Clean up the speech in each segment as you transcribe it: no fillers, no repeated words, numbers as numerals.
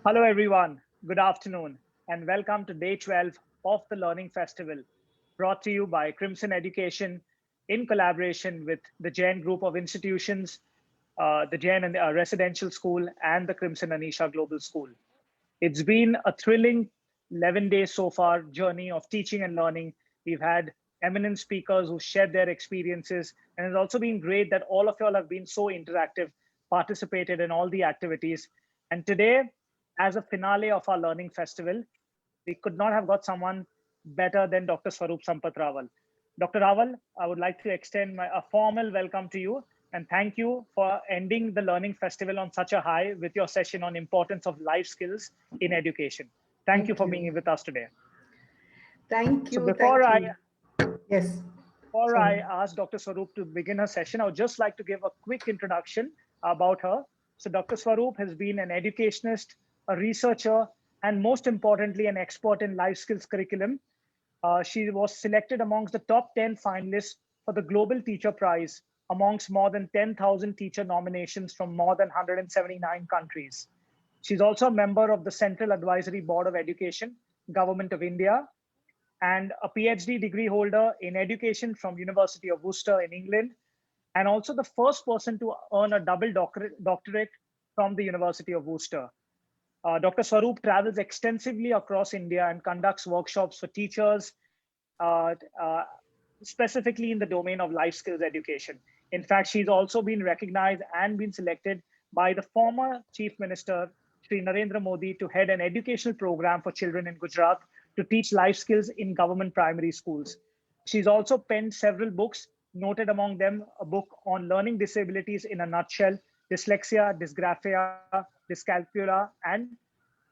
Hello, everyone. Good afternoon, and welcome to day 12 of the Learning Festival, brought to you by Crimson Education in collaboration with the Jain Group of Institutions, the Jain Residential School, and the Crimson Anisha Global School. It's been a thrilling 11 days so far journey of teaching and learning. We've had eminent speakers who shared their experiences, and it's also been great that all of y'all have been so interactive, participated in all the activities. And today, as a finale of our learning festival, we could not have got someone better than Dr. Swaroop Sampath Rawal. Dr. Rawal, I would like to extend a formal welcome to you and thank you for ending the Learning Festival on such a high with your session on importance of life skills in education. Thank you Thank for you. being with us today. Thank So you. Thank you. Yes. before Sorry. I ask Dr. Swaroop to begin her session, I would just like to give a quick introduction about her. So Dr. Swaroop has been an educationist, a researcher, and most importantly, an expert in life skills curriculum. She was selected amongst the top 10 finalists for the Global Teacher Prize amongst more than 10,000 teacher nominations from more than 179 countries. She's also a member of the Central Advisory Board of Education, Government of India, and a PhD degree holder in education from University of Worcester in England, and also the first person to earn a double doctorate from the University of Worcester. Dr. Swaroop travels extensively across India and conducts workshops for teachers, uh, uh, specifically in the domain of life skills education. In fact, she's also been recognized and been selected by the former Chief Minister, Sri Narendra Modi, to head an educational program for children in Gujarat to teach life skills in government primary schools. She's also penned several books, noted among them a book on learning disabilities in a nutshell, dyslexia, dysgraphia, dyscalculia, and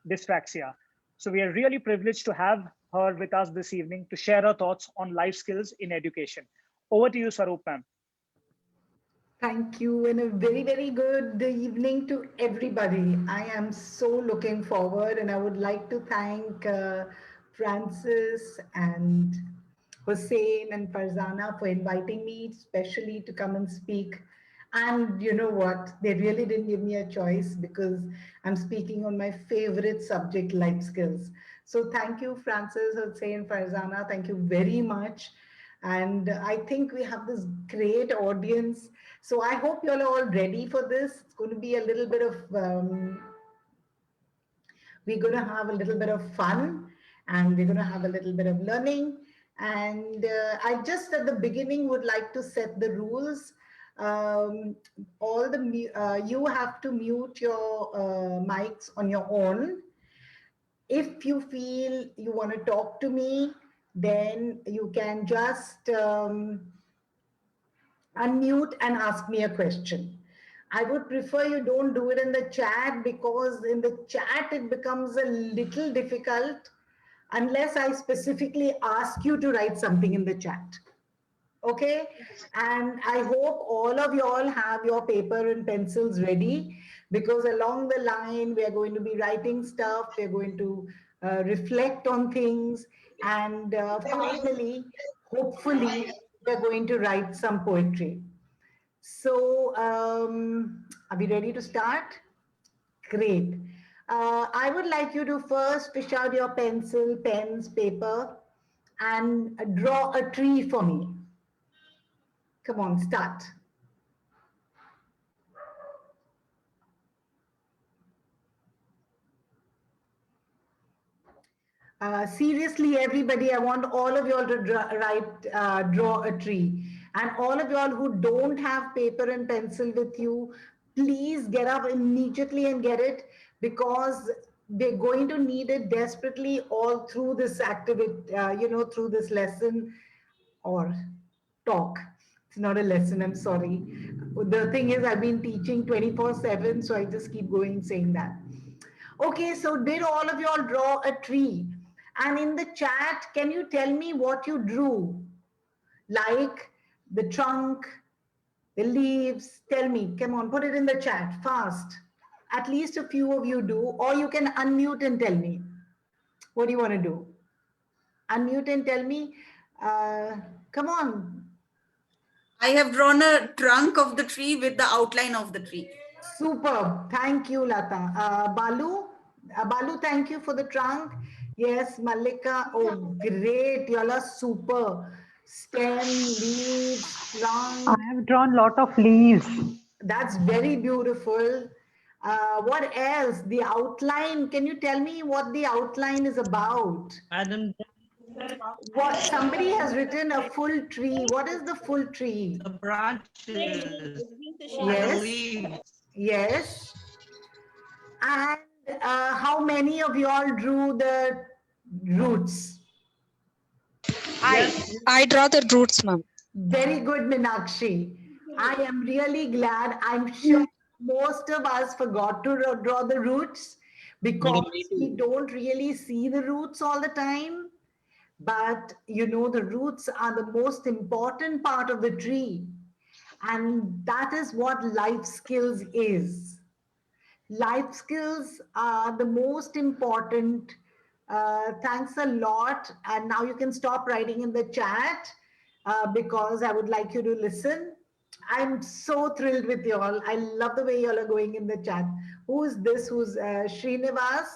dyspraxia. So we are really privileged to have her with us this evening to share her thoughts on life skills in education. Over to you, Swaroop ma'am. Thank you. And a very, very good evening to everybody. I am so looking forward, and I would like to thank Francis and Hussein and Farzana for inviting me, especially to come and speak. And you know what? They really didn't give me a choice because I'm speaking on my favorite subject, life skills. So thank you, Francis, Hussein, Farzana. Thank you very much. And I think we have this great audience. So I hope you're all ready for this. It's going to be a little bit of we're going to have a little bit of fun, and we're going to have a little bit of learning. And I just at the beginning would like to set the rules. All the you have to mute your mics on your own. If you feel you want to talk to me, then you can just unmute and ask me a question. I would prefer you don't do it in the chat, because in the chat it becomes a little difficult unless I specifically ask you to write something in the chat. Okay? And I hope all of you all have your paper and pencils ready, because along the line we are going to be writing stuff, we're going to reflect on things, and finally, hopefully, we're going to write some poetry. So, are we ready to start? Great. I would like you to first fish out your pencil, pens, paper, and draw a tree for me. Come on, start. Seriously, everybody, I want all of you all to draw a tree. And all of you all who don't have paper and pencil with you, please get up immediately and get it, because they're going to need it desperately all through this activity, through this lesson or talk. It's not a lesson, I'm sorry. The thing is, I've been teaching 24/7, so I just keep going saying that. Okay, so did all of you all draw a tree? And in the chat, can you tell me what you drew? Like the trunk, the leaves. Tell me, come on, put it in the chat fast. At least a few of you do, or you can unmute and tell me. What do you want to do? Unmute and tell me. Come on. I have drawn a trunk of the tree with the outline of the tree. Superb. Thank you, Lata. Balu? Balu, thank you for the trunk. Yes, Malika. Oh, great. Y'all are super. Stem, leaves, I trunk. have drawn lot of leaves. That's very beautiful. What else? The outline. Can you tell me what the outline is about? Madam, What somebody has written a full tree. What is the full tree? the branches, the Yes. leaves. Yes. And how many of you all drew the roots? I draw the roots, ma'am. Very good, Minakshi. I am really glad. I'm sure most of us forgot to draw the roots because we don't really see the roots all the time. But you know, the roots are the most important part of the tree. And that is what life skills is. Life skills are the most important. Thanks a lot. And now you can stop writing in the chat because I would like you to listen. I'm so thrilled with you all. I love the way you all are going in the chat. Who is this? Who's Srinivas?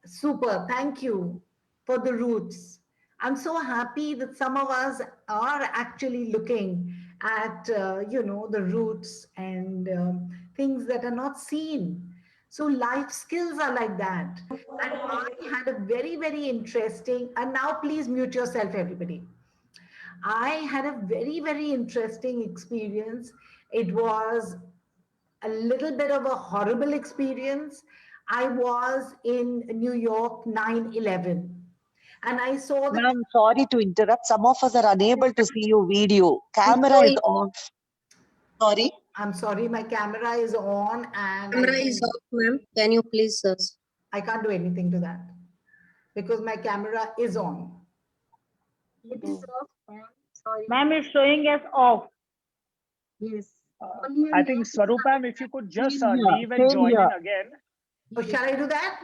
Super. Thank you for the roots. I'm so happy that some of us are actually looking at, the roots and things that are not seen. So life skills are like that. And I had a very, very interesting, and now please mute yourself, everybody. I had a very, very interesting experience. It was a little bit of a horrible experience. I was in New York 9/11 and I saw the. Ma'am, sorry to interrupt. Some of us are unable to see your video. Camera is on. Sorry. I'm sorry, my camera is on and Camera is off, ma'am. Can you please I can't do anything to that because my camera is on. It is off, ma'am. Sorry. Ma'am is showing us off. Yes. I think Swarupam, if you could just Same here, leave and same join in here. again. Oh, shall I do that?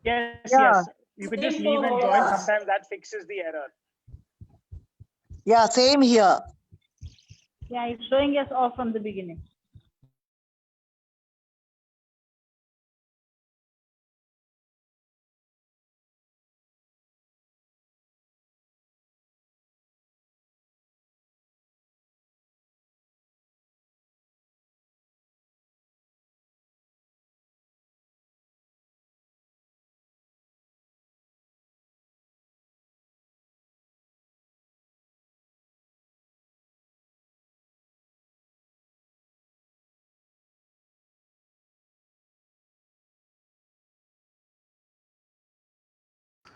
Yes, Yeah. yes. You can just leave and join. Sometimes that fixes the error. Yeah, same here. Yeah, it's showing us off from the beginning.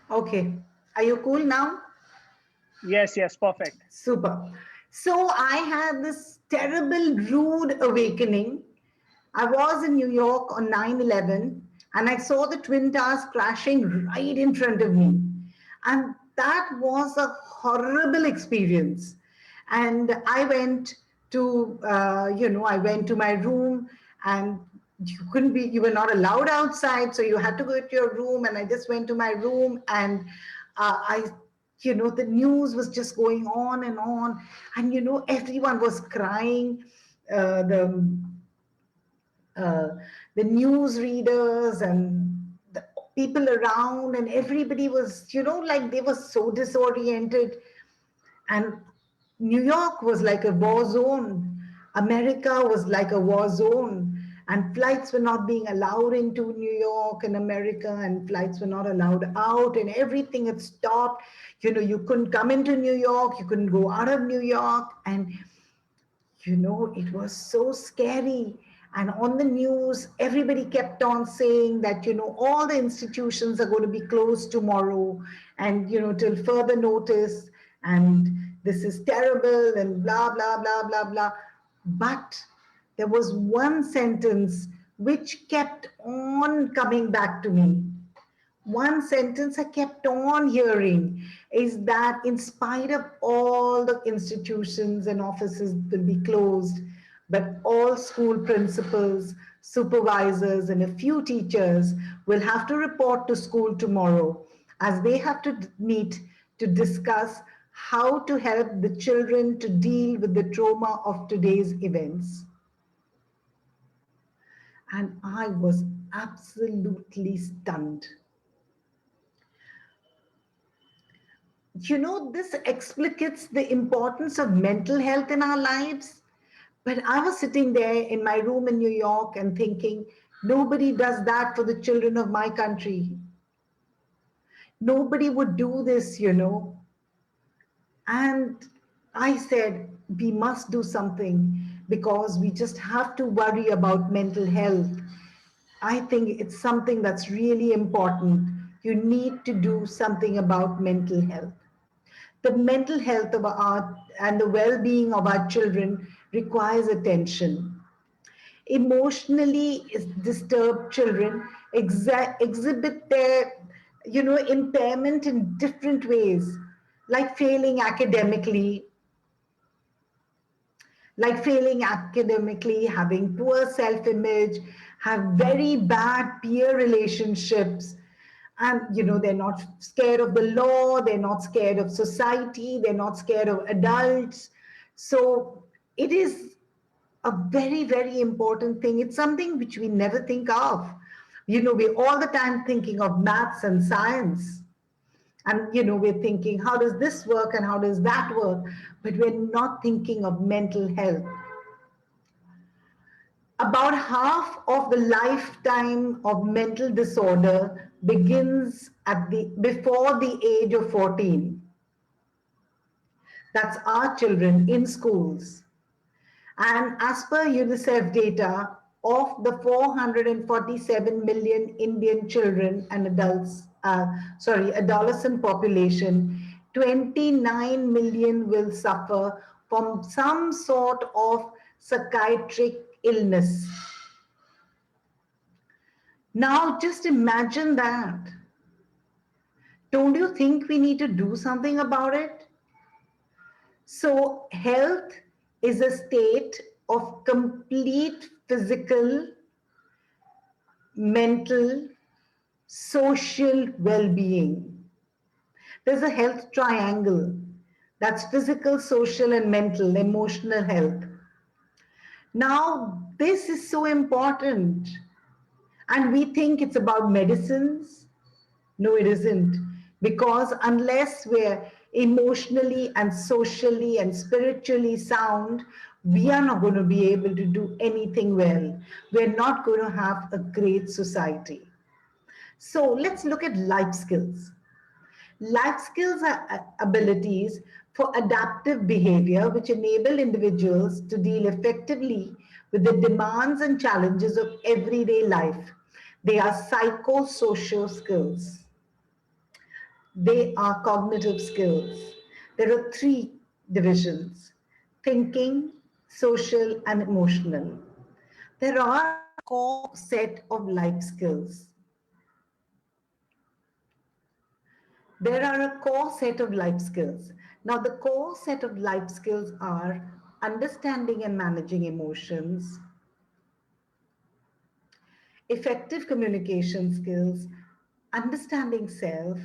Okay. Are you cool now? Yes, yes, perfect. Super. So I had this terrible, rude awakening. I was in New York on 9/11 and I saw the Twin Towers crashing right in front of me. And that was a horrible experience. And I went to, I went to my room and you were not allowed outside. So you had to go to your room. And I just went to my room and the news was just going on and on. And, everyone was crying. The news readers and the people around and everybody was, like they were so disoriented. And New York was like a war zone. America was like a war zone. And flights were not being allowed into New York and America, and flights were not allowed out, and everything had stopped. You couldn't come into New York, you couldn't go out of New York. And it was so scary. And on the news, everybody kept on saying that, all the institutions are going to be closed tomorrow and, till further notice. And this is terrible and blah, blah, blah, blah, blah. But there was one sentence which kept on coming back to me. One sentence I kept on hearing is that in spite of all the institutions and offices will be closed, but all school principals, supervisors, and a few teachers will have to report to school tomorrow as they have to meet to discuss how to help the children to deal with the trauma of today's events. And I was absolutely stunned. You know, this explicates the importance of mental health in our lives. But I was sitting there in my room in New York and thinking, nobody does that for the children of my country. Nobody would do this, you know. And I said, we must do something because we just have to worry about mental health. I think it's something that's really important. You need to do something about mental health. The mental health of our and the well-being of our children requires attention. Emotionally disturbed children exhibit their, you know, impairment in different ways, like failing academically, having poor self-image, have very bad peer relationships, and you know they're not scared of the law, they're not scared of society, they're not scared of adults. So it is a very, very important thing. It's something which we never think of. You know, we're all the time thinking of maths and science. And, you know, we're thinking, how does this work and how does that work? But we're not thinking of mental health. About half of the lifetime of mental disorder begins before the age of 14. That's our children in schools. And as per UNICEF data, of the 447 million Indian children and adolescent population, 29 million will suffer from some sort of psychiatric illness. Now, just imagine that. Don't you think we need to do something about it? So, health is a state of complete physical, mental, social well-being. There's a health triangle. That's physical, social, and mental, emotional health. Now, this is so important. And we think it's about medicines. No, it isn't. Because unless we're emotionally and socially and spiritually sound, we are not going to be able to do anything well. We're not going to have a great society. So let's look at life skills. Life skills are abilities for adaptive behavior which enable individuals to deal effectively with the demands and challenges of everyday life. They are psychosocial skills. They are cognitive skills. There are three divisions: thinking, social, and emotional. There are a core set of life skills. There are a core set of life skills. Now, the core set of life skills are understanding and managing emotions, effective communication skills, understanding self,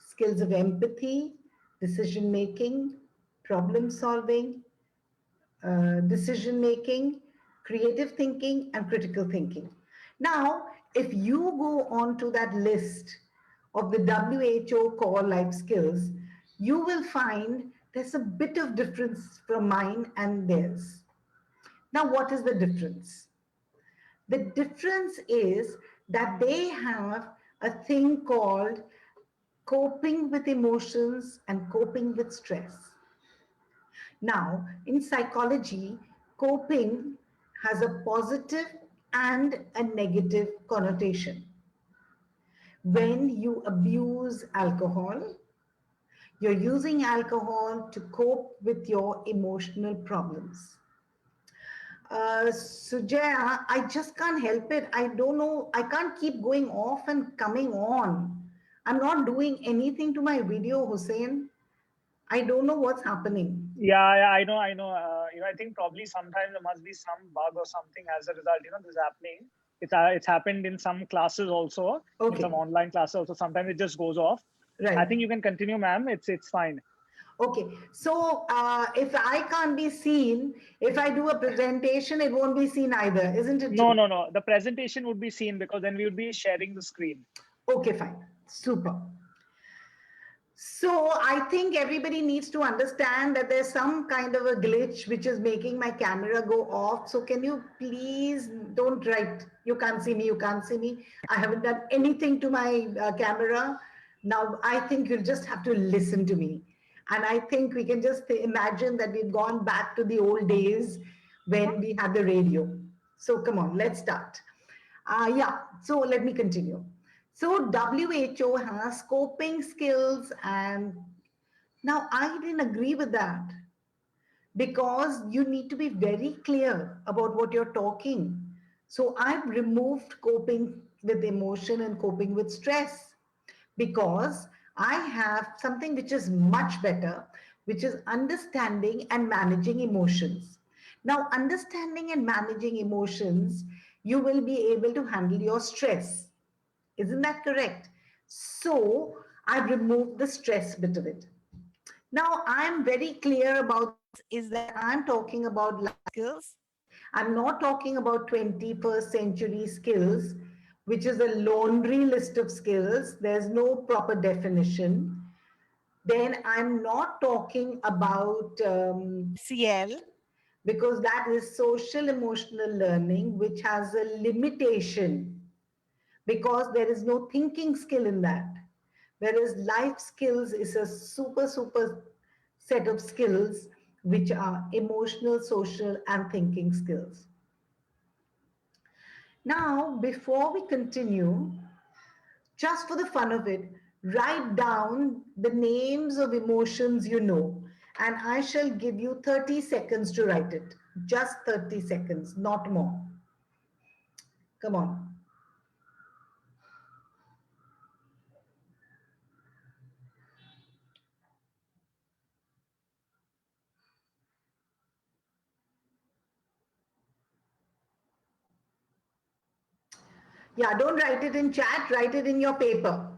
skills of empathy, decision making, problem solving, decision making, creative thinking, and critical thinking. Now, if you go on to that list of the WHO core life skills, you will find there's a bit of difference from mine and theirs. Now, what is the difference? The difference is that they have a thing called coping with emotions and coping with stress. Now, in psychology, coping has a positive and a negative connotation. When you abuse alcohol, you're using alcohol to cope with your emotional problems. Sujaya, I just can't help it. I don't know. I can't keep going off and coming on. I'm not doing anything to my video, Hussein. I don't know what's happening. Yeah, I know. I think probably sometimes there must be some bug or something as a result. This is happening. It's happened in some classes also, in Okay. some online classes also. Sometimes it just goes off. Right. I think you can continue, ma'am. It's fine. Okay, so if I can't be seen, if I do a presentation, it won't be seen either, isn't it No, true? no, no. The presentation would be seen because then we would be sharing the screen. Okay, fine. Super. So I think everybody needs to understand that there's some kind of a glitch which is making my camera go off. So can you please don't write, you can't see me, you can't see me. I haven't done anything to my camera. Now I think you'll just have to listen to me. And I think we can just imagine that we've gone back to the old days when we had the radio. So come on, let's start. Yeah, so let me continue. So WHO has coping skills, and now I didn't agree with that because you need to be very clear about what you're talking. So I've removed coping with emotion and coping with stress because I have something which is much better, which is understanding and managing emotions. Now, understanding and managing emotions, you will be able to handle your stress. Isn't that correct? So I've removed the stress bit of it. Now I'm very clear about is that I'm talking about life skills. I'm not talking about 21st century skills, which is a laundry list of skills. There's no proper definition. Then I'm not talking about CL, because that is social emotional learning, which has a limitation because there is no thinking skill in that. Whereas life skills is a super set of skills which are emotional, social, and thinking skills. Now, before we continue, just for the fun of it, write down the names of emotions you know, and I shall give you 30 seconds to write it. Just 30 seconds, not more. Come on. Yeah, don't write it in chat, write it in your paper.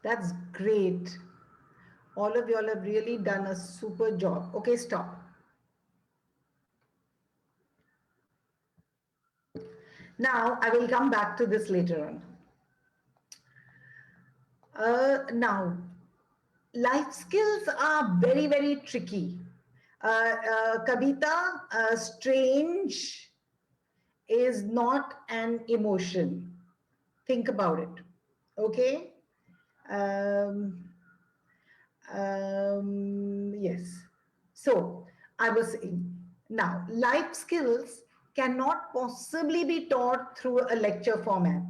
That's great. All of y'all have really done a super job. Okay, stop. Now, I will come back to this later on. Now, life skills are very tricky. Kavita, strange is not an emotion. Think about it. Okay? Um, yes. So I was saying, now life skills cannot possibly be taught through a lecture format.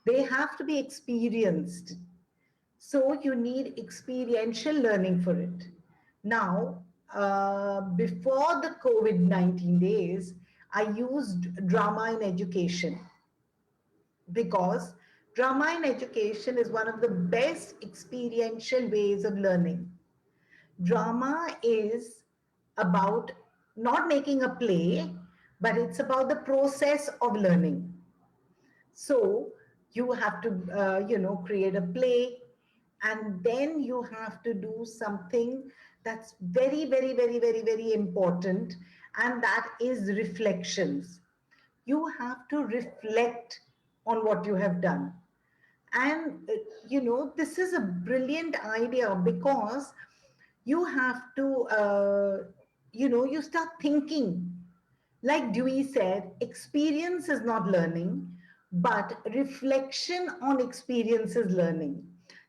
They have to be experienced. So you need experiential learning for it. Now, before the COVID-19 days, I used drama in education because drama in education is one of the best experiential ways of learning. Drama is about not making a play, but it's about the process of learning. So you have to, create a play, and then you have to do something that's very important, and that is reflections. You have to reflect on what you have done. And, this is a brilliant idea because you have to, you start thinking. Like Dewey said, experience is not learning, but reflection on experience is learning.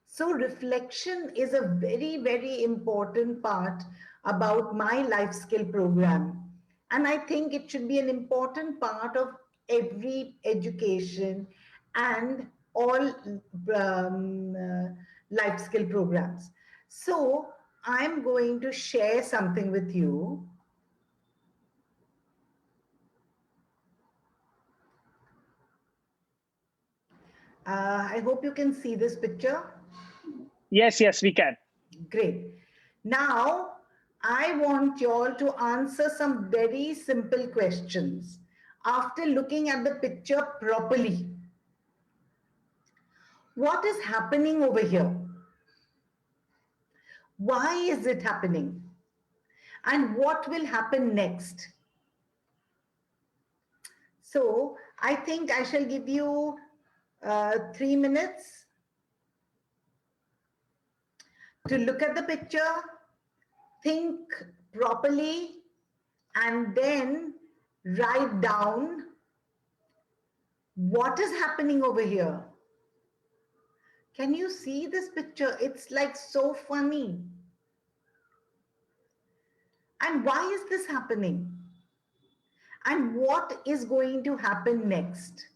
So reflection is a very important part about my life skill program. And I think it should be an important part of every education and all life skill programs. So I'm going to share something with you. I hope you can see this picture. Yes, we can. Great. Now, I want you all to answer some very simple questions after looking at the picture properly. What is happening over here? Why is it happening? And what will happen next? So I think I shall give you 3 minutes to look at the picture, think properly, and then write down what is happening over here. Can you see this picture? It's like so funny. And why is this happening? And what is going to happen next?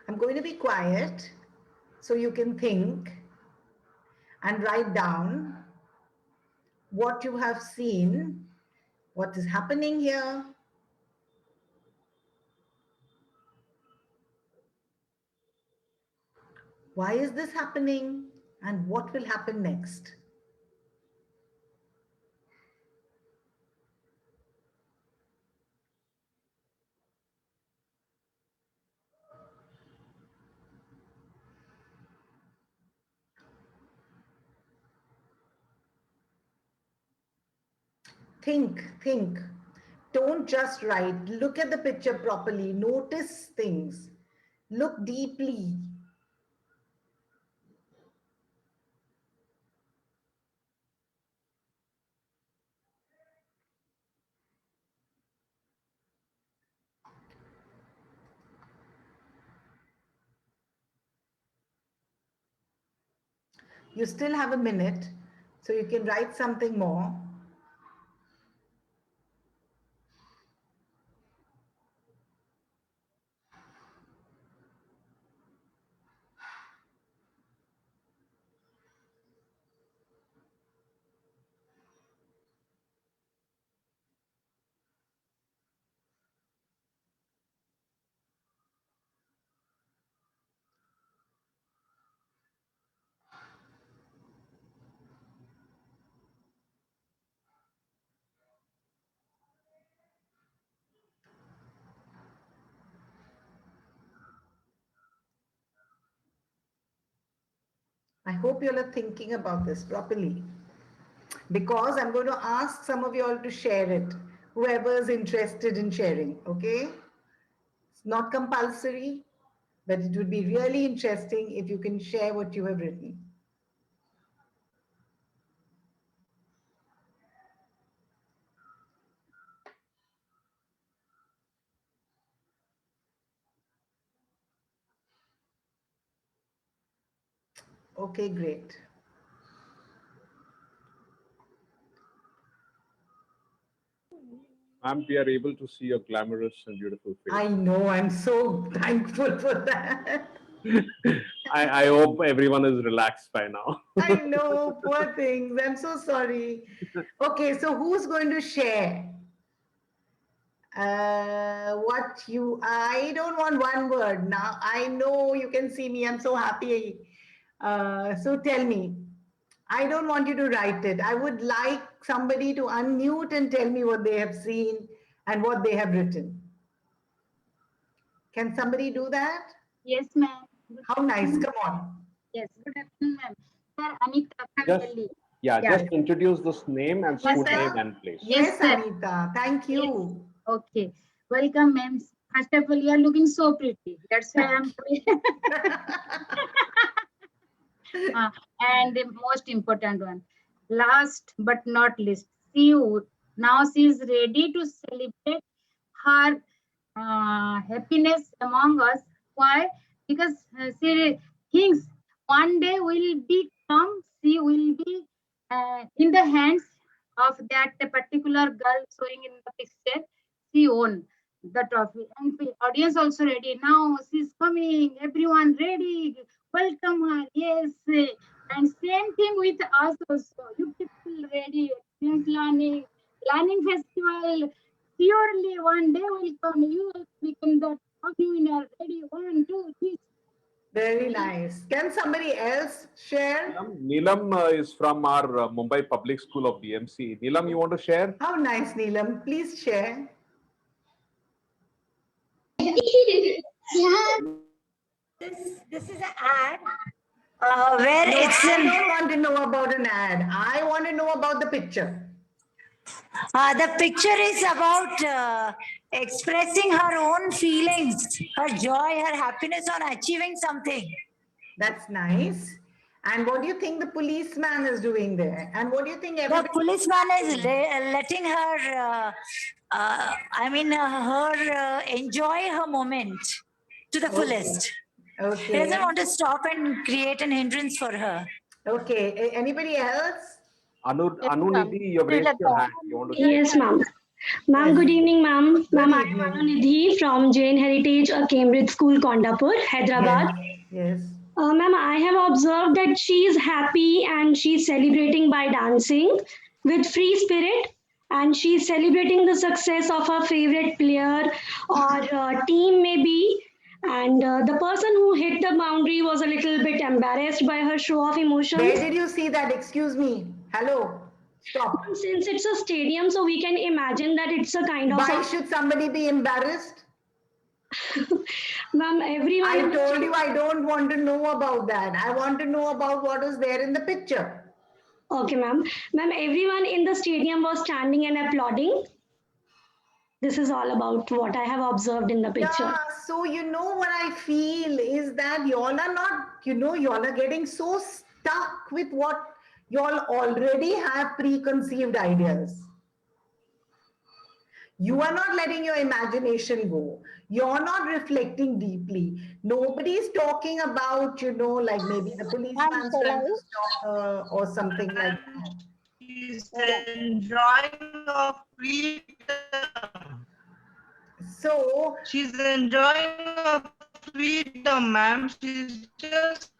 I'm going to be quiet so you can think and write down what you have seen, what is happening here. Why is this happening? And what will happen next? Think. Don't just write. Look at the picture properly. Notice things. Look deeply. You still have a minute, so you can write something more. I hope you all are thinking about this properly, because I'm going to ask some of you all to share it, whoever is interested in sharing, okay? It's not compulsory, but it would be really interesting if you can share what you have written. Okay, great. Ma'am, we are able to see your glamorous and beautiful face. I know, I'm so thankful for that. I hope everyone is relaxed by now. I know, poor things. I'm so sorry. Okay, so who's going to share? I don't want one word now. I know you can see me. I'm so happy. So tell me. I don't want you to write it. I would like somebody to unmute and tell me what they have seen and what they have written. Can somebody do that? Yes, ma'am. How nice. Come on. Yes, good afternoon, ma'am. Sir, Anita from Yes. Delhi. Yeah, Yeah. just introduce this name and school Yes, name sir. and place. Yes, sir. Anita. Thank you. Okay. Welcome, ma'am. First of all, you are looking so pretty. That's why I'm and the most important one, last but not least, Siu. Now she is ready to celebrate her happiness among us. Why? Because she thinks one day will become, she will be in the hands of that particular girl showing in the picture. She own the trophy, and the audience also ready. Now she's coming. Everyone ready. Welcome her. Yes. And same thing with us also. You people ready. Experience learning festival. Surely one day will come, you will become that winner. Ready? 1, 2, 3. Very nice. Can somebody else share? Neelam is from our Mumbai Public School of BMC. Neelam, you want to share? How nice, Neelam. Please share. This is an ad where No, it's I don't want to know about an ad. I want to know about the picture. the picture is about expressing her own feelings, her joy, her happiness on achieving something. That's nice. And what do you think the policeman is doing there? And what do you think The everybody? policeman is letting her, enjoy her moment to the fullest. He Okay. doesn't want to stop and create an hindrance for her. Okay. Anybody else? Anunidhi, you have raised your hand. You want to share? Yes, ma'am. Ma'am, good evening, ma'am. Ma'am, I am evening. Anunidhi from Jain Heritage Cambridge School, Kondapur, Hyderabad. Yes. Ma'am, I have observed that she is happy and she is celebrating by dancing with free spirit, and she is celebrating the success of her favorite player or team maybe. And the person who hit the boundary was a little bit embarrassed by her show of emotions. Where did you see that? Excuse me. Hello. Stop. Since it's a stadium, so we can imagine that it's a kind of. Why should somebody be embarrassed? Ma'am, everyone. I told you I don't want to know about that. I want to know about what is there in the picture. Okay, ma'am. Ma'am, everyone in the stadium was standing and applauding. This is all about what I have observed in the picture. Yeah, so you know what I feel is that y'all are not, y'all are getting so stuck with what y'all already have preconceived ideas. You are not letting your imagination go. You're not reflecting deeply. Nobody's talking about, like maybe the policeman's trying to stop her or something like that. She's enjoying her freedom. So She's enjoying her freedom, ma'am. She's just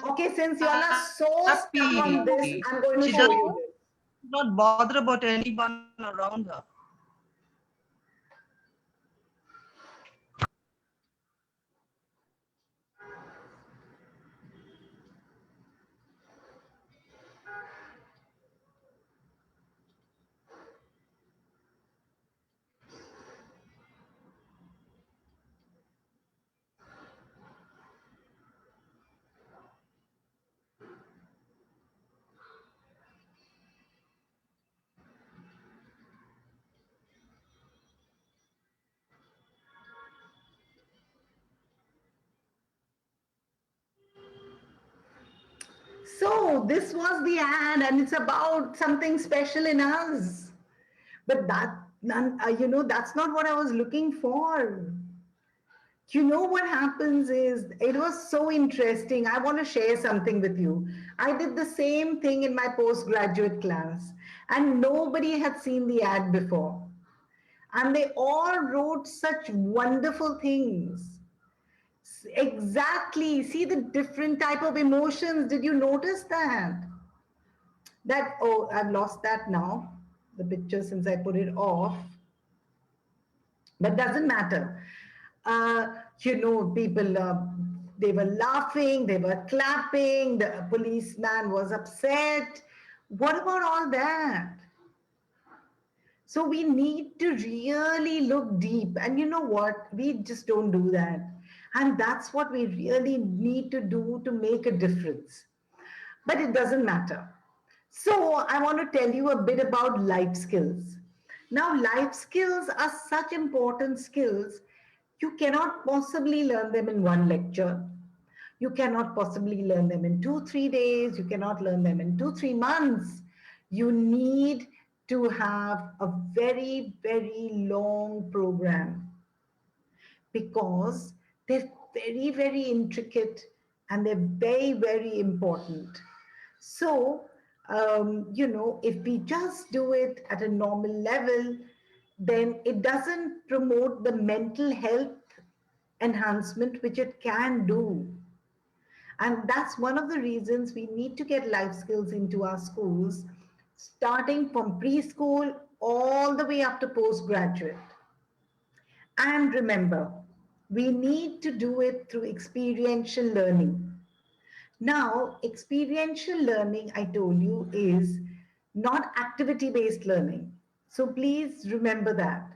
okay, since y'all are so happy. stuck on this, I'm going to She show you this. not bother about anyone around her. So this was the ad, and it's about something special in us. But that's not what I was looking for. What happens is, it was so interesting. I want to share something with you. I did the same thing in my postgraduate class, and nobody had seen the ad before. And they all wrote such wonderful things. Exactly. See the different type of emotions. Did you notice that? Oh, I've lost that now, the picture, since I put it off. But doesn't matter. People, they were laughing, they were clapping, the policeman was upset. What about all that? So we need to really look deep. And you know what? We just don't do that. And that's what we really need to do to make a difference. But it doesn't matter. So I want to tell you a bit about life skills. Now, life skills are such important skills. You cannot possibly learn them in one lecture. You cannot possibly learn them in 2-3 days. You cannot learn them in 2-3 months. You need to have a very, very long program, because they're very, very intricate and they're very, very important. So, if we just do it at a normal level, then it doesn't promote the mental health enhancement which it can do. And that's one of the reasons we need to get life skills into our schools, starting from preschool all the way up to postgraduate. And remember, we need to do it through experiential learning. Now, experiential learning, I told you, is not activity-based learning. So please remember that.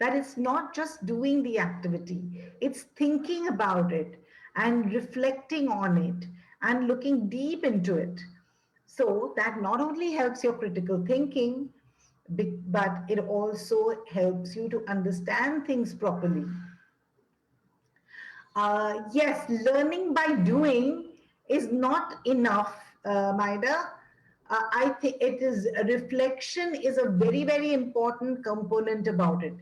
That it's not just doing the activity, it's thinking about it and reflecting on it and looking deep into it. So that not only helps your critical thinking, but it also helps you to understand things properly. Yes, learning by doing is not enough, Maida. I think it is reflection is a very, very important component about it.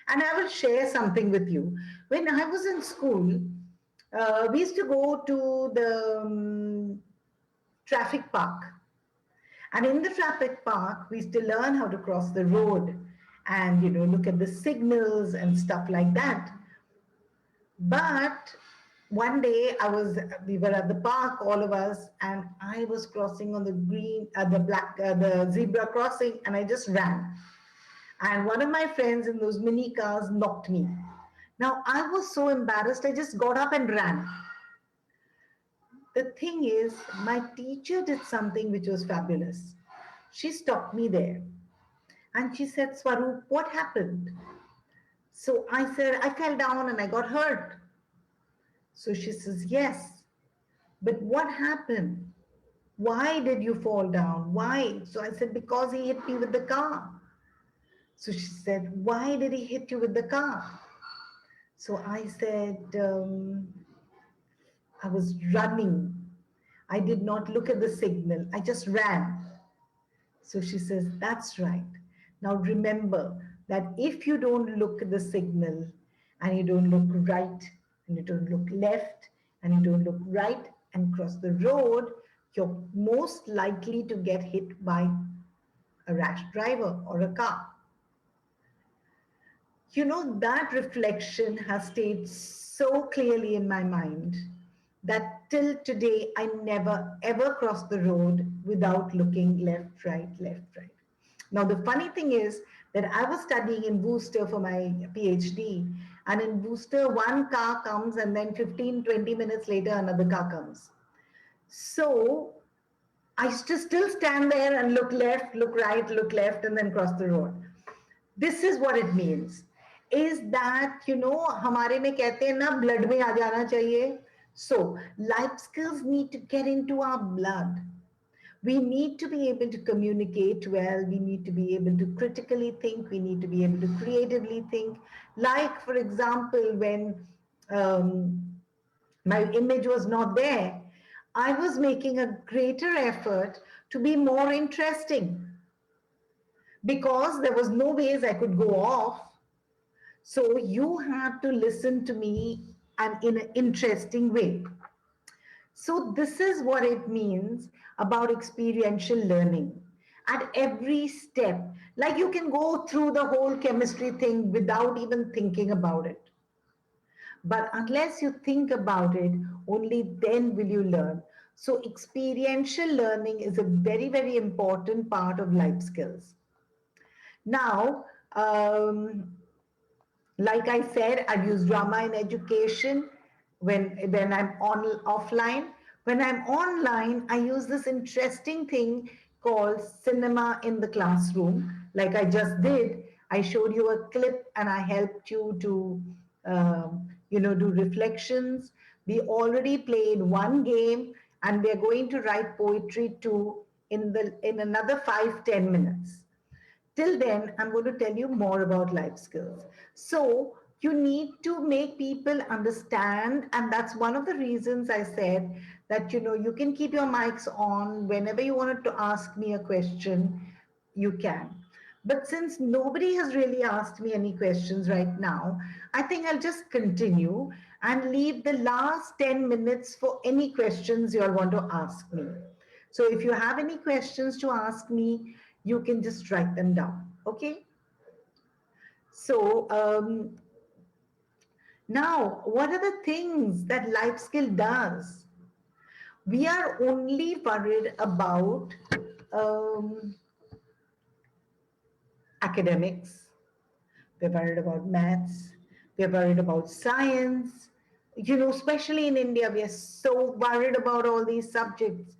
And I will share something with you. When I was in school, we used to go to the traffic park. And in the traffic park, we used to learn how to cross the road and, you know, look at the signals and stuff like that. But one day we were at the park, all of us, and I was crossing on the the zebra crossing, and I just ran. And one of my friends in those mini cars knocked me. Now I was so embarrassed, I just got up and ran. The thing is, my teacher did something which was fabulous. She stopped me there and she said, Swaroop, what happened? So I said, I fell down and I got hurt. So she says, yes, but what happened? Why did you fall down? Why? So I said, because he hit me with the car. So she said, why did he hit you with the car? So I said, I was running. I did not look at the signal. I just ran. So she says, that's right. Now remember that if you don't look at the signal and you don't look right and you don't look left and you don't look right and cross the road, you're most likely to get hit by a rash driver or a car. You know, that reflection has stayed so clearly in my mind that till today, I never ever cross the road without looking left, right, left, right. Now, the funny thing is that I was studying in Worcester for my PhD, and in Worcester, one car comes and then 15, 20 minutes later, another car comes. So I used to still stand there and look left, look right, look left, and then cross the road. This is what it means, is that, you know, हमारे में कहते हैं ना, blood में आ जाना चाहिए. So life skills need to get into our blood. We need to be able to communicate well. We need to be able to critically think. We need to be able to creatively think. Like, for example, when my image was not there, I was making a greater effort to be more interesting because there was no ways I could go off. So you had to listen to me and in an interesting way. So this is what it means about experiential learning. At every step, like you can go through the whole chemistry thing without even thinking about it. But unless you think about it, only then will you learn. So experiential learning is a very, very important part of life skills. Now, like I said, I've used drama in education when I'm offline. When I'm online, I use this interesting thing called cinema in the classroom. Like I just did, I showed you a clip and I helped you to, you know, do reflections. We already played one game and we're going to write poetry too in another 5-10 minutes. Till then, I'm going to tell you more about life skills. So you need to make people understand. And that's one of the reasons I said that, you know, you can keep your mics on whenever you wanted to ask me a question, you can. But since nobody has really asked me any questions right now, I think I'll just continue and leave the last 10 minutes for any questions you all want to ask me. So if you have any questions to ask me, you can just write them down, okay? So now, what are the things that life skill does? We are only worried about academics, we're worried about maths, we're worried about science. You know, especially in India, we are so worried about all these subjects.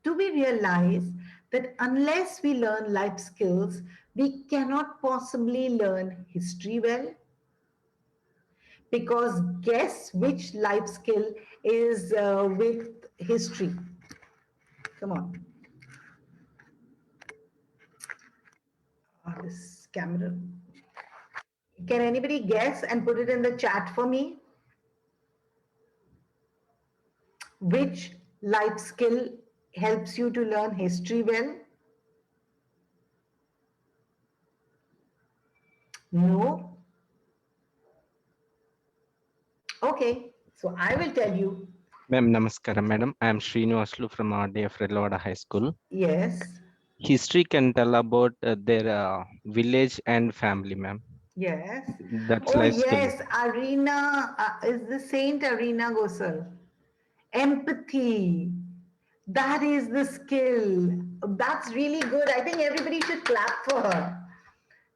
Do we realize that unless we learn life skills, we cannot possibly learn history well? Because guess which life skill is with history? Come on. This camera. Can anybody guess and put it in the chat for me? Which life skill helps you to learn history well? No? Okay, so I will tell you. Ma'am, namaskaram, madam. I am Srinivaslu from RDF Relwada High School. Yes. History can tell about their village and family, ma'am. Yes. That's Oh, life skill. yes. Arena is the Saint Arena Gosal. Empathy. That is the skill. That's really good. I think everybody should clap for her.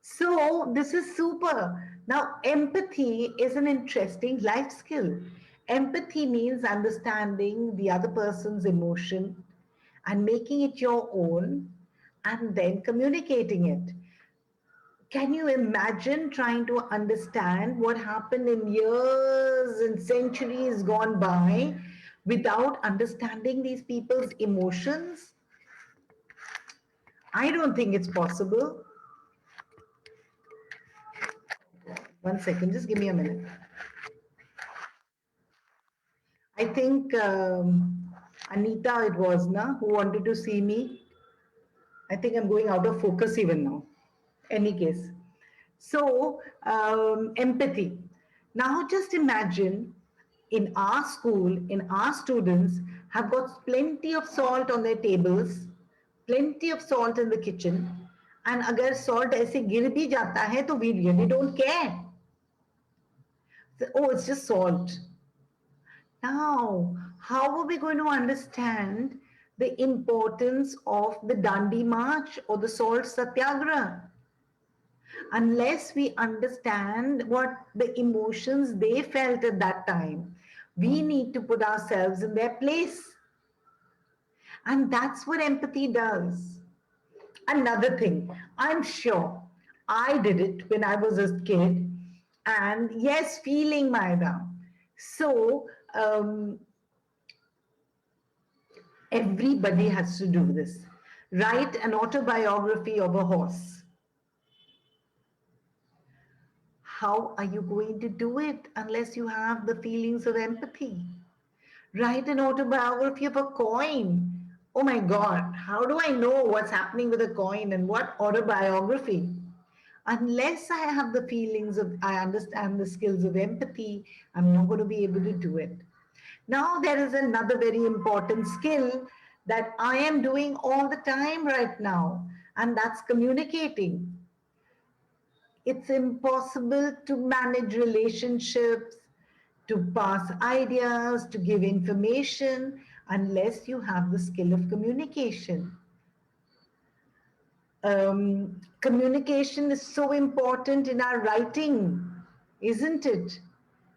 So this is super. Now, empathy is an interesting life skill. Empathy means understanding the other person's emotion and making it your own and then communicating it. Can you imagine trying to understand what happened in years and centuries gone by without understanding these people's emotions? I don't think it's possible. One second, just give me a minute. I think Anita it was, na, who wanted to see me. I think I'm going out of focus even now. Any case. So, empathy. Now just imagine in our school, in our students have got plenty of salt on their tables, plenty of salt in the kitchen. And agar salt ऐसे गिर भी जाता है तो we really don't care. Oh, it's just salt. Now, how are we going to understand the importance of the Dandi March or the Salt Satyagraha? Unless we understand what the emotions they felt at that time, we need to put ourselves in their place. And that's what empathy does. Another thing, I'm sure I did it when I was a kid. And yes, feeling Maida. So, everybody has to do this. Write an autobiography of a horse. How are you going to do it unless you have the feelings of empathy? Write an autobiography of a coin. Oh my God, how do I know what's happening with a coin and what autobiography? Unless I have the feelings of, I understand the skills of empathy, I'm not going to be able to do it. Now there is another very important skill that I am doing all the time right now, and that's communicating. It's impossible to manage relationships, to pass ideas, to give information, unless you have the skill of communication. Communication is so important in our writing, isn't it?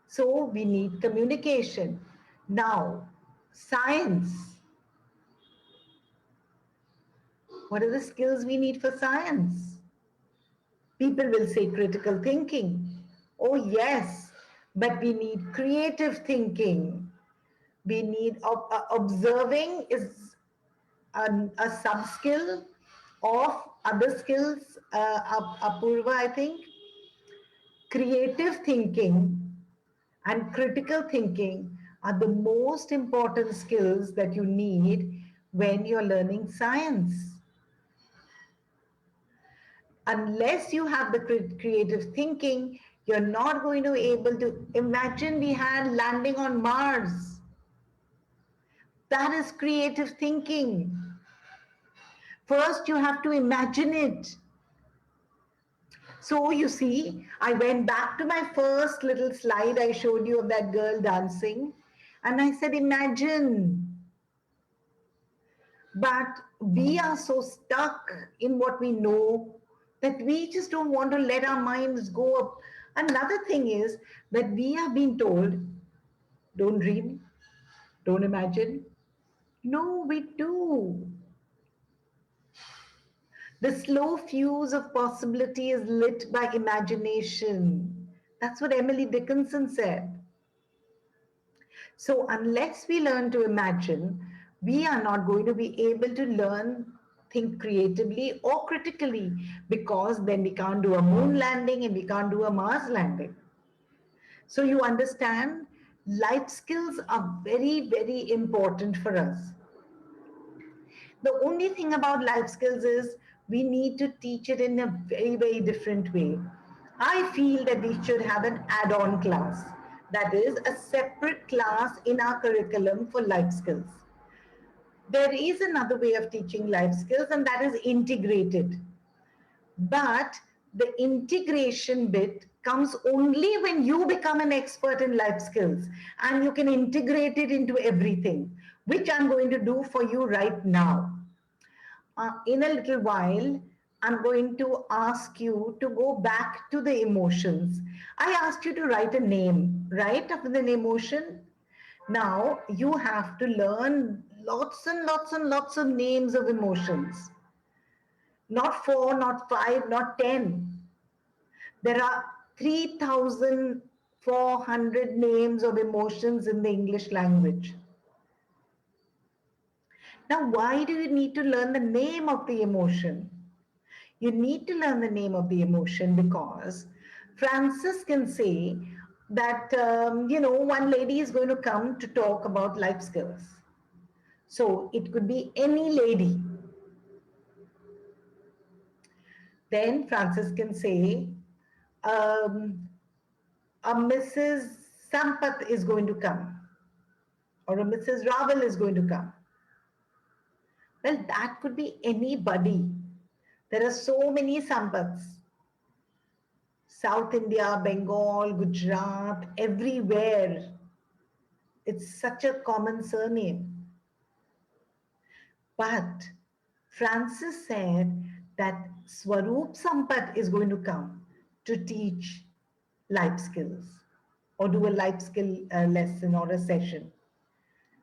So we need communication. Now, science. What are the skills we need for science? People will say critical thinking. Oh yes, but we need creative thinking. We need observing is a sub-skill of other skills, Apurva, I think. Creative thinking and critical thinking are the most important skills that you need when you're learning science. Unless you have the creative thinking, you're not going to be able to imagine we had landing on Mars. That is creative thinking. First, you have to imagine it. So you see, I went back to my first little slide I showed you of that girl dancing. And I said, imagine. But we are so stuck in what we know. that we just don't want to let our minds go up. Another thing is that we are being told, don't dream, don't imagine. No, we do. The slow fuse of possibility is lit by imagination. That's what Emily Dickinson said. So unless we learn to imagine, we are not going to be able to learn, think creatively or critically, because then we can't do a moon landing and we can't do a Mars landing. So you understand, life skills are very, very important for us. The only thing about life skills is we need to teach it in a very, very different way. I feel that we should have an add-on class. That is a separate class in our curriculum for life skills. There is another way of teaching life skills, and that is integrated. But the integration bit comes only when you become an expert in life skills and you can integrate it into everything, which I'm going to do for you right now. In a little while, I'm going to ask you to go back to the emotions. I asked you to write a name, right, of an emotion. Now you have to learn lots and lots and lots of names of emotions. Not 4, not 5, not 10. There are 3,400 names of emotions in the English language. Now, why do you need to learn the name of the emotion? You need to learn the name of the emotion because Francis can say that, one lady is going to come to talk about life skills. So it could be any lady. Then Francis can say, a Mrs. Sampath is going to come, or a Mrs. Raval is going to come. Well, that could be anybody. There are so many Sampaths. South India, Bengal, Gujarat, everywhere. It's such a common surname. But Francis said that Swaroop Sampath is going to come to teach life skills or do a life skill lesson or a session.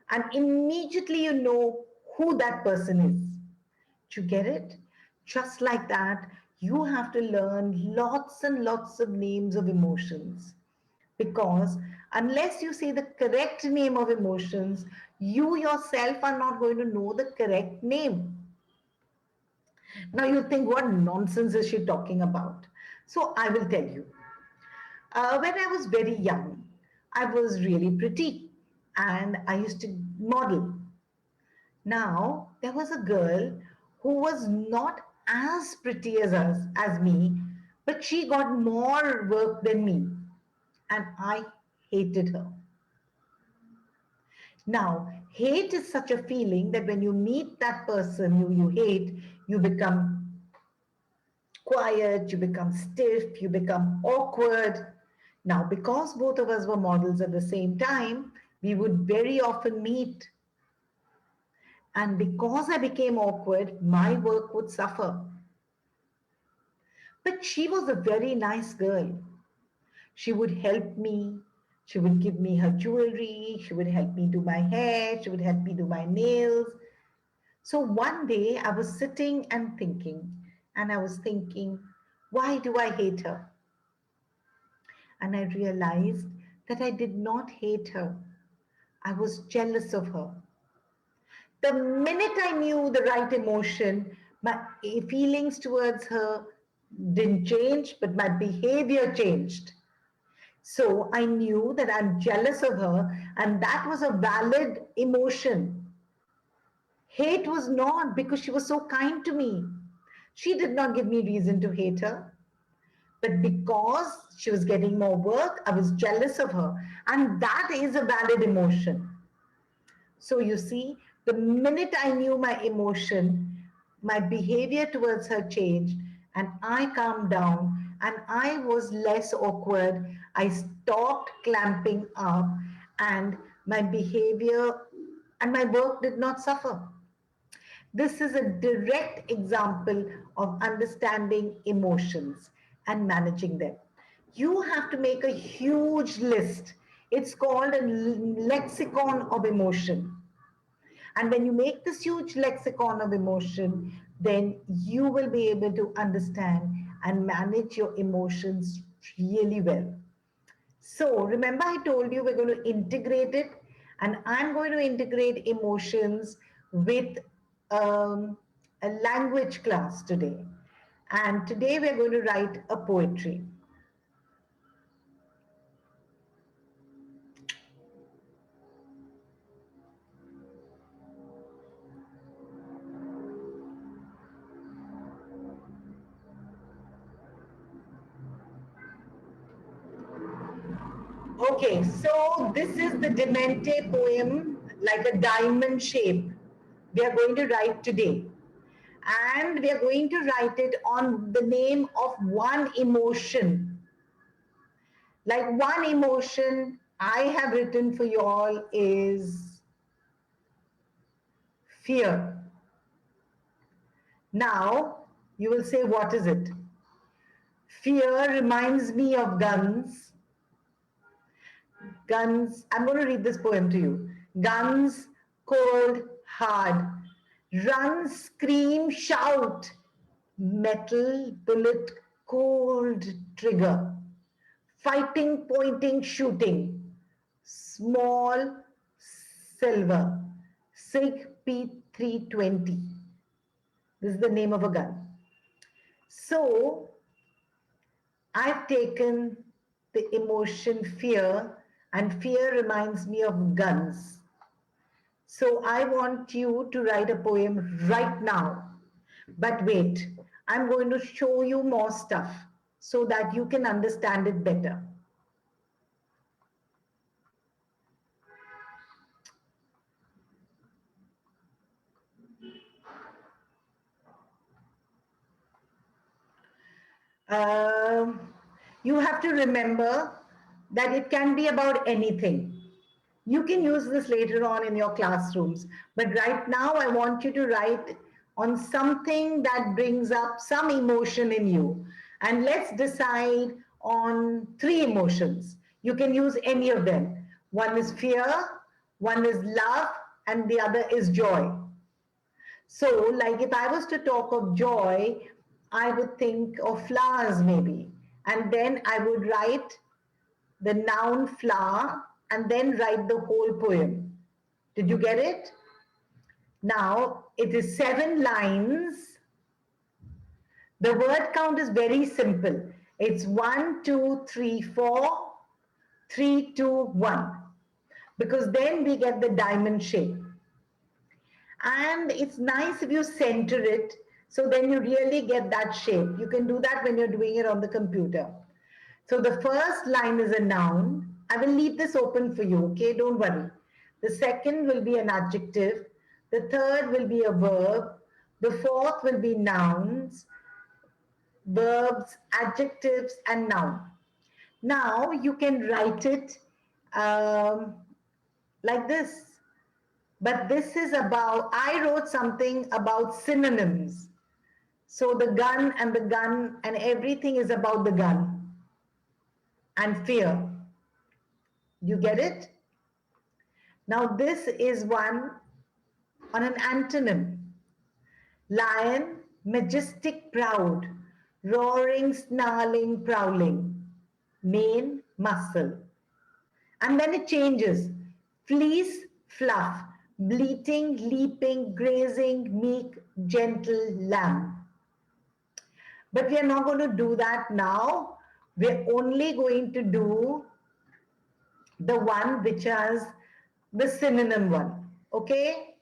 And immediately you know who that person is. Do you get it? Just like that, you have to learn lots and lots of names of emotions. Because unless you say the correct name of emotions, you yourself are not going to know the correct name. Now you think, what nonsense is she talking about? So I will tell you. When I was very young, I was really pretty and I used to model. Now, there was a girl who was not as pretty as me, but she got more work than me and I hated her. Now, hate is such a feeling that when you meet that person you hate, you become quiet, you become stiff, you become awkward. Now, because both of us were models at the same time, we would very often meet. And because I became awkward, my work would suffer. But she was a very nice girl. She would help me. She would give me her jewelry. She would help me do my hair. She would help me do my nails. So one day I was sitting and thinking, why do I hate her? And I realized that I did not hate her. I was jealous of her. The minute I knew the right emotion, my feelings towards her didn't change, but my behavior changed. So I knew that I'm jealous of her, and that was a valid emotion. Hate was not, because she was so kind to me. She did not give me reason to hate her. But because she was getting more work, I was jealous of her. And that is a valid emotion. So you see, the minute I knew my emotion, my behavior towards her changed and I calmed down and I was less awkward. I stopped clamping up and my behavior and my work did not suffer. This is a direct example of understanding emotions and managing them. You have to make a huge list. It's called a lexicon of emotion. And when you make this huge lexicon of emotion, then you will be able to understand and manage your emotions really well. So remember I told you we're going to integrate it, and I'm going to integrate emotions with a language class today. And today we're going to write a poetry. Okay, so this is the Demente poem, like a diamond shape. We are going to write today. And we are going to write it on the name of one emotion. Like one emotion I have written for you all is fear. Now, you will say, what is it? Fear reminds me of guns. Guns, I'm going to read this poem to you. Guns, cold, hard. Run, scream, shout. Metal, bullet, cold trigger. Fighting, pointing, shooting. Small, silver. SIG P320. This is the name of a gun. So, I've taken the emotion fear, and fear reminds me of guns. So I want you to write a poem right now. But wait, I'm going to show you more stuff so that you can understand it better. You have to remember that it can be about anything. You can use this later on in your classrooms, but right now I want you to write on something that brings up some emotion in you. And let's decide on 3 emotions. You can use any of them. One is fear, one is love, and the other is joy. So, like if I was to talk of joy, I would think of flowers maybe. And then I would write the noun flower and then write the whole poem. Did you get it? Now, it is 7 lines. The word count is very simple. It's 1, 2, 3, 4, 3, 2, 1. Because then we get the diamond shape. And it's nice if you center it, so then you really get that shape. You can do that when you're doing it on the computer. So the first line is a noun. I will leave this open for you, okay? Don't worry. The second will be an adjective. The third will be a verb. The fourth will be nouns, verbs, adjectives, and noun. Now you can write it like this. But this is about, I wrote something about synonyms. So the gun and everything is about the gun and fear. You get it? Now this is one on an antonym. Lion, majestic, proud, roaring, snarling, prowling, mane, muscle. And then it changes. Fleece, fluff, bleating, leaping, grazing, meek, gentle, lamb. But we are not going to do that now. We're only going to do the one which has the synonym one. Okay?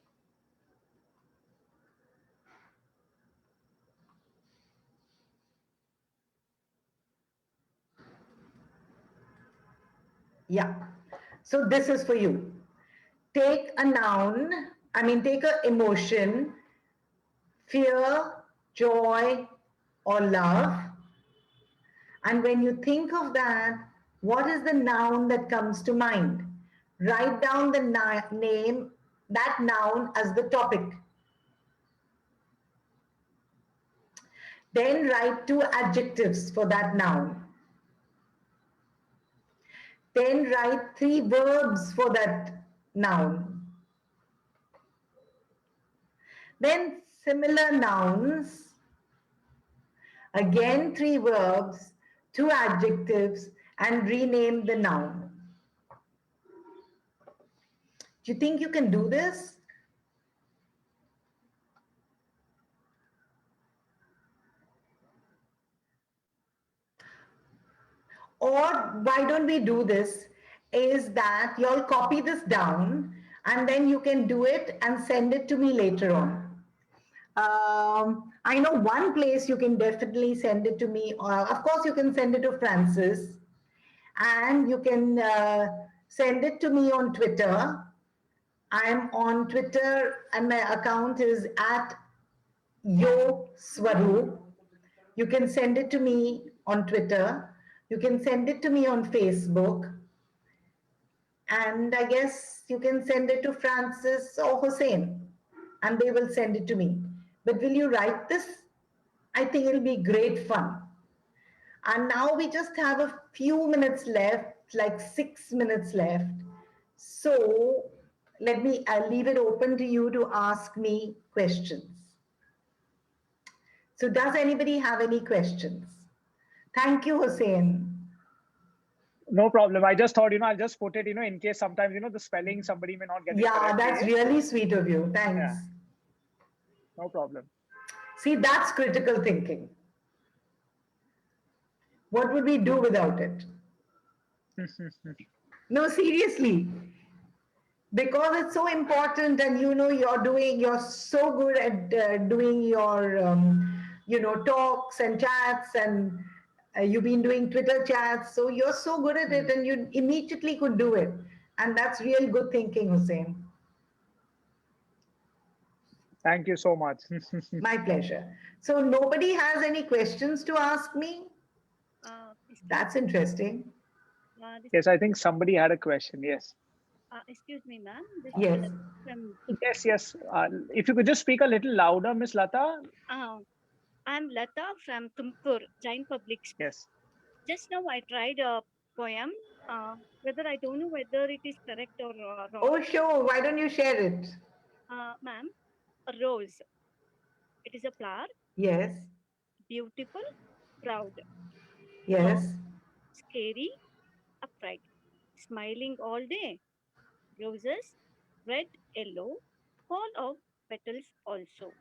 Yeah. So this is for you. Take a noun, take an emotion, fear, joy, or love. And when you think of that, what is the noun that comes to mind? Write down the name, that noun as the topic. Then write 2 adjectives for that noun. Then write 3 verbs for that noun. Then similar nouns, again 3 verbs, 2 adjectives, and rename the noun. Do you think you can do this? Or why don't we do this, is that you'll copy this down and then you can do it and send it to me later on. I know one place you can definitely send it to me. Of course, you can send it to Francis, and you can send it to me on Twitter. I'm on Twitter and my account is at Yo Swaroop. You can send it to me on Twitter. You can send it to me on Facebook. And I guess you can send it to Francis or Hussein, and they will send it to me. But will you write this? I think it'll be great fun. And now we just have a few minutes left, like 6 minutes left. So I'll leave it open to you to ask me questions. So does anybody have any questions? Thank you, Hussein. No problem. I just thought, I'll just put it, in case sometimes, the spelling, somebody may not get it. Yeah, that's really sweet of you. Thanks. Yeah. No problem. See, that's critical thinking. What would we do without it? No, seriously. Because it's so important, and you're so good at doing your talks and chats, and you've been doing Twitter chats. So you're so good at it, and you immediately could do it. And that's real good thinking, Hussein. Thank you so much. My pleasure. So nobody has any questions to ask me? That's interesting. Yes, I think somebody had a question. Yes. Excuse me, ma'am. Yes. Yes. If you could just speak a little louder, Miss Lata. I'm Lata from Tumkur, Jain Public School. Yes. Just now I tried a poem. Whether I don't know whether it is correct or wrong. Oh, sure. Why don't you share it? Ma'am, a rose. It is a flower. Yes. Beautiful, proud. Yes. Scary, upright. Smiling all day. Roses, red, yellow, fall of petals also.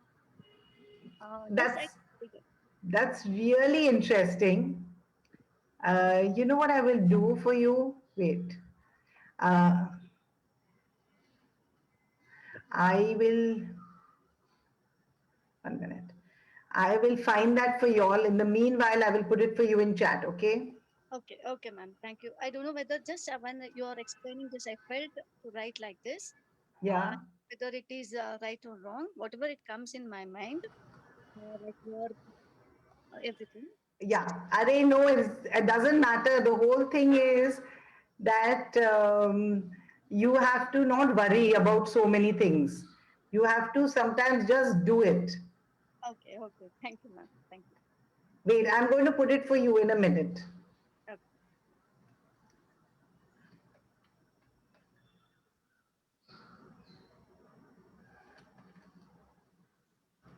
That's really interesting. You know what I will do for you? Wait. I will, 1 minute. I will find that for you all. In the meanwhile, I will put it for you in chat, okay? Okay, ma'am. Thank you. I don't know whether just when you are explaining this, I felt to write like this. Yeah. Whether it is right or wrong, whatever it comes in my mind, like your everything. Yeah, it doesn't matter. The whole thing is that you have to not worry about so many things. You have to sometimes just do it. Okay. Thank you, ma'am. Thank you. Wait, I'm going to put it for you in a minute. Okay.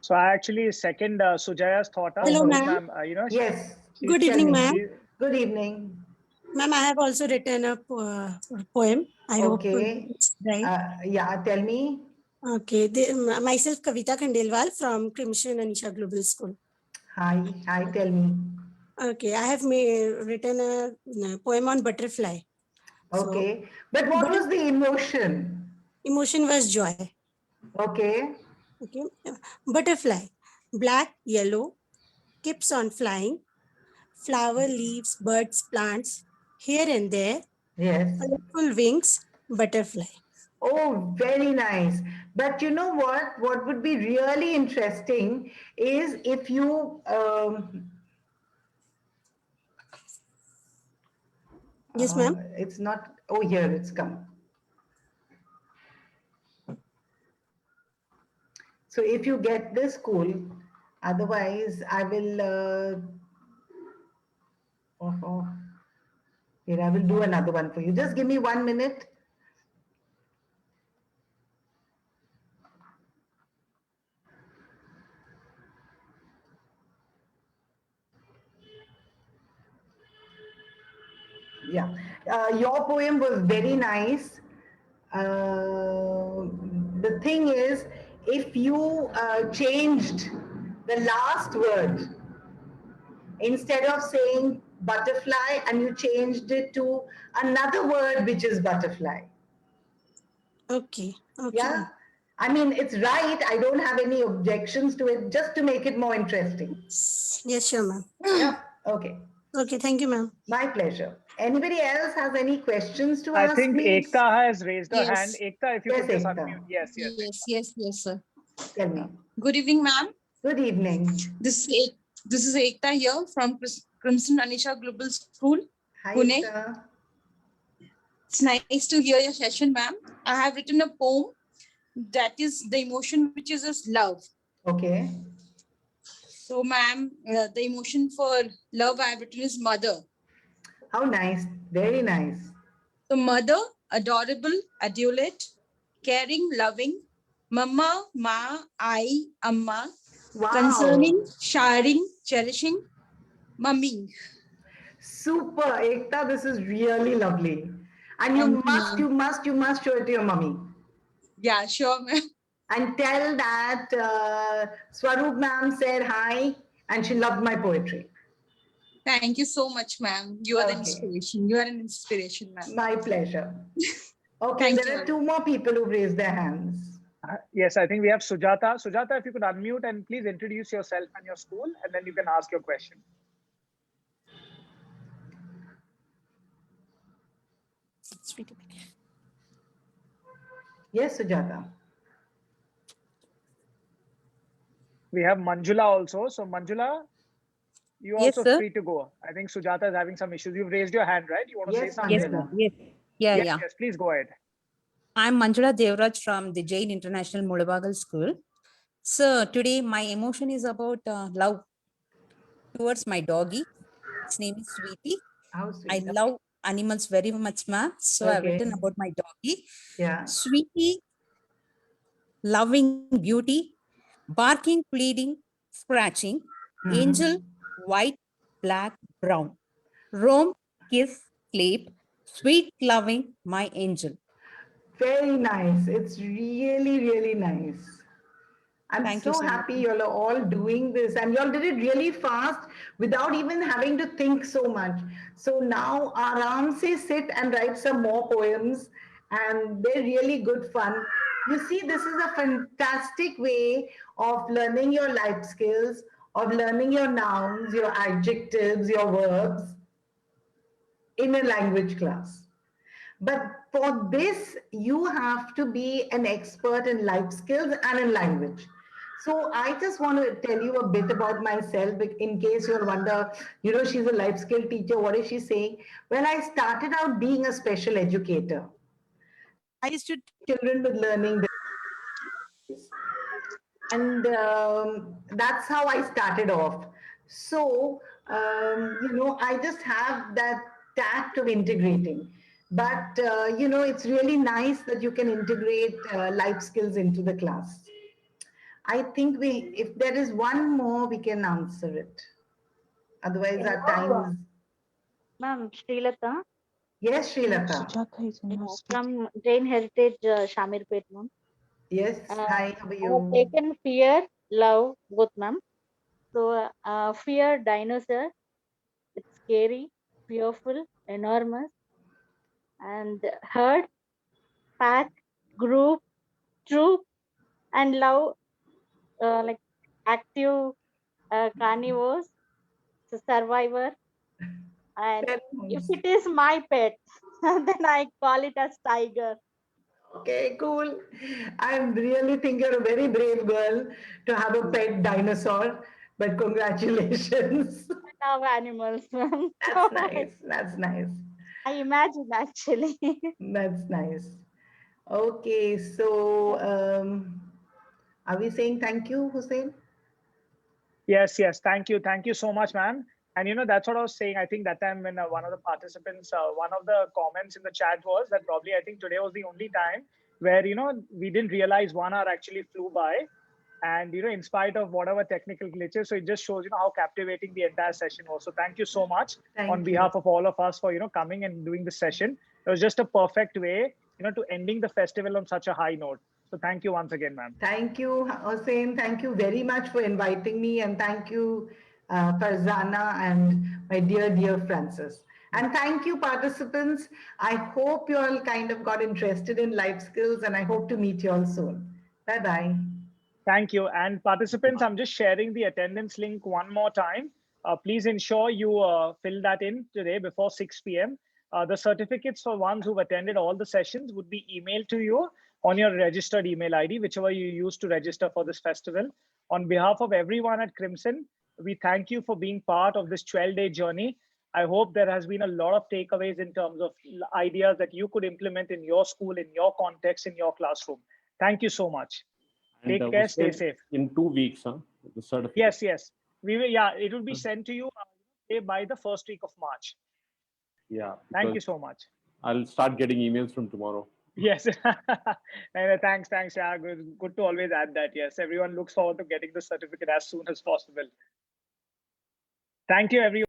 So I actually second Sujaya's thought. Hello, ma'am. Yes. Good evening, ma'am. Good evening. Ma'am, I have also written a poem. I hope Okay. it's right. Yeah, tell me. Okay. Myself, Kavita Khandelwal from Crimson Anisha Global School. Hi, tell me. Okay, I have written a poem on butterfly. Okay, but what was the emotion? Emotion was joy. Okay. Okay, butterfly, black, yellow, keeps on flying, flower, leaves, birds, plants, here and there. Yes. Colorful wings, butterfly. Oh, very nice. But you know what? What would be really interesting is if you yes, ma'am. It's not. Oh, here it's come. So if you get this, cool. Otherwise, I will. Here, I will do another one for you. Just give me 1 minute. Yeah, your poem was very nice. The thing is, if you changed the last word, instead of saying butterfly, and you changed it to another word which is butterfly. Okay. Okay. Yeah, I mean, it's right. I don't have any objections to it, just to make it more interesting. Yes, sure, ma'am. Yeah, okay. Okay, thank you, ma'am. My pleasure. Anybody else has any questions to I ask think me? Ekta has raised her hand. Yes. Ekta, if you Yes, could just Ekta. unmute. Yes, yes. Yes, sir. Tell me. Good evening, ma'am. Good evening. This is Ekta here from Crimson Anisha Global School, Hi, Pune. Ekta. It's nice to hear your session, ma'am. I have written a poem that is the emotion which is just love. Okay. So, ma'am, the emotion for love I have written is mother. How nice. Very nice. So, mother, adorable, adulate, caring, loving, mama, ma, I, amma, Wow. concerning, sharing, cherishing, mumming. Super, Ekta. This is really lovely. And Thank you must show it to your mummy. Yeah, sure, ma'am. And tell that Swaroop ma'am said hi and she loved my poetry. Thank you so much, ma'am. You are the Okay. inspiration. You are an inspiration, ma'am. My pleasure. Okay, Thank there you. are 2 more people who raised their hands. Yes, I think we have Sujata. Sujata, if you could unmute and please introduce yourself and your school, and then you can ask your question. Yes, Sujata. We have Manjula also. So Manjula, you Yes, also sir. free to go. I think Sujata is having some issues. You've raised your hand, right? You want to say Yes, something? Yes, Manjula. ma'am. Yes. Yeah, Yes, yeah. yes, please go ahead. I'm Manjula Devraj from the Jain International Mudabagal School. So today my emotion is about love towards my doggy. His name is Sweetie. How sweet. I love animals very much, ma'am. So I've Okay. written about my doggy. Yeah. Sweetie, loving beauty, barking, pleading, scratching, angel, white, black, brown, roam, kiss, sleep, sweet, loving, my angel. Very nice. It's really, really nice. I'm Thank you so so much. happy you're all doing this, and y'all did it really fast without even having to think so much. So now Aram se sit and write some more poems, and they're really good fun. You see, this is a fantastic way of learning your life skills, of learning your nouns, your adjectives, your verbs in a language class. But for this, you have to be an expert in life skills and in language. So I just want to tell you a bit about myself in case you'll wonder, she's a life skill teacher. What is she saying? Well, I started out being a special educator. I used to teach children with learning disabilities. And that's how I started off. So, I just have that tact of integrating. But, it's really nice that you can integrate life skills into the class. I think if there is one more, we can answer it. Otherwise, our time is. Ma'am, Srilata. Yes, Srilata. From Jain Heritage, Shamirpet, ma'am. Yes, hi, how are I have you? taken fear, love, both, ma'am. So, fear, dinosaur. It's scary, fearful, enormous. And herd, pack, group, troop, and love, like active carnivores, so survivor. And if it is my pet, then I call it as tiger. Okay, cool. I really think you're a very brave girl to have a pet dinosaur, but congratulations. I love animals. That's nice. That's nice. I imagine actually. That's nice. Okay, so are we saying thank you, Hussein? Yes, yes. Thank you. Thank you so much, ma'am. And that's what I was saying. I think that time when one of the participants, one of the comments in the chat was that probably I think today was the only time where, we didn't realize 1 hour actually flew by. And, in spite of whatever technical glitches, so it just shows, how captivating the entire session was. So thank you so much on behalf of all of us for, coming and doing this session. It was just a perfect way, to ending the festival on such a high note. So thank you once again, ma'am. Thank you, Hossein. Thank you very much for inviting me. And thank you, Farzana and my dear Francis. And thank you, participants. I hope you all kind of got interested in life skills, and I hope to meet you all soon. Bye-bye. Thank you. And participants, I'm just sharing the attendance link one more time. Please ensure you fill that in today before 6 p.m. The certificates for ones who've attended all the sessions would be emailed to you on your registered email ID, whichever you use to register for this festival. On behalf of everyone at Crimson, we thank you for being part of this 12-day journey. I hope there has been a lot of takeaways in terms of ideas that you could implement in your school, in your context, in your classroom. Thank you so much. And, Take care, stay safe. In 2 weeks, huh? The certificate. Yes, yes. We will. Yeah, it will be sent to you by the first week of March. Yeah. Thank you so much. I'll start getting emails from tomorrow. Yes. Thanks. Yeah, good to always add that. Yes, everyone looks forward to getting the certificate as soon as possible. Thank you, everyone.